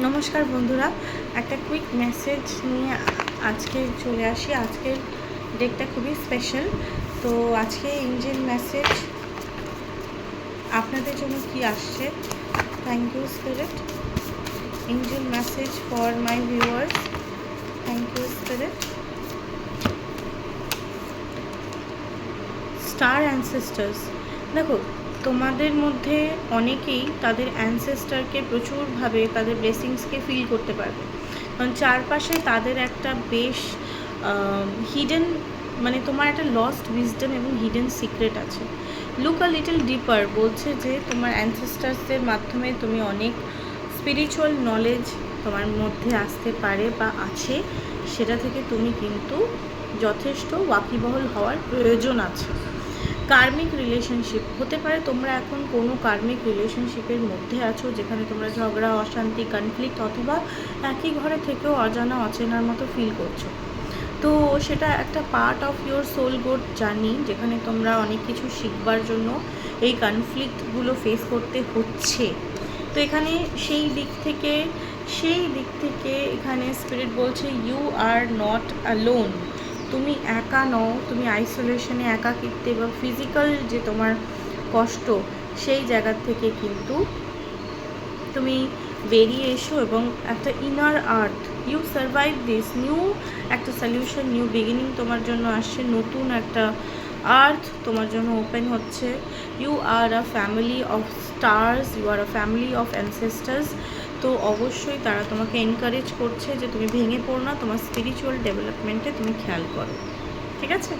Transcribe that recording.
নমস্কার বন্ধুরা, একটা কুইক মেসেজ নিয়ে আজকে চলে আসি। আজকের ডেটটা খুবই স্পেশাল। তো আজকে এঞ্জেল মেসেজ আপনাদের জন্য কি আসছে। Thank you spirit. Angel message for my viewers. Thank you spirit. Star ancestors. দেখো, তোমাদের মধ্যে অনেকেই তাদের অ্যানসেস্টারকে প্রচুরভাবে তাদের ব্লেসিংসকে ফিল করতে পারবে, কারণ চারপাশে তাদের একটা বেশ হিডেন, মানে তোমার একটা লস্ট উইজডম এবং হিডেন সিক্রেট আছে। লুক আ লিটল ডিপার বলছে যে তোমার অ্যানসেস্টার্সদের মাধ্যমে তুমি অনেক স্পিরিচুয়াল নলেজ তোমার মধ্যে আসতে পারে বা আছে, সেটা থেকে তুমি কিন্তু যথেষ্ট ওয়াকিবহল হওয়ার প্রয়োজন আছে। কার্মিক রিলেশনশিপ হতে পারে, তোমরা এখন কোনো কার্মিক রিলেশনশিপের মধ্যে আছো যেখানে তোমরা ঝগড়া, অশান্তি, কনফ্লিক্ট অথবা একই ঘরে থেকেও অজানা অচেনার মতো ফিল করছো। তো সেটা একটা part of your soul goal journey, যেখানে তোমরা অনেক কিছু শিখবার জন্য এই কনফ্লিক্টগুলো ফেস করতে হচ্ছে। তো এখানে সেই দিক থেকে এখানে স্পিরিট বলছে ইউ আর নট অ্যালোন। তুমি একা নও, তুমি আইসোলেশনে, একাকিত্বে বা ফিজিক্যাল যে তোমার কষ্ট, সেই জায়গার থেকে কিন্তু তুমি বেরিয়ে এসো এবং একটা inner earth, you survive this, new একটা সলিউশন, নিউ বিগিনিং তোমার জন্য আসছে, নতুন একটা আর্থ তোমার জন্য ওপেন হচ্ছে। You are a family of stars, you are a family of ancestors. তো অবশ্যই তারা তোমাকে এনকারেজ করছে যে তুমি ভেঙে পড়ো না, তোমার স্পিরিচুয়াল ডেভেলপমেন্টে তুমি খেয়াল করো। ঠিক আছে।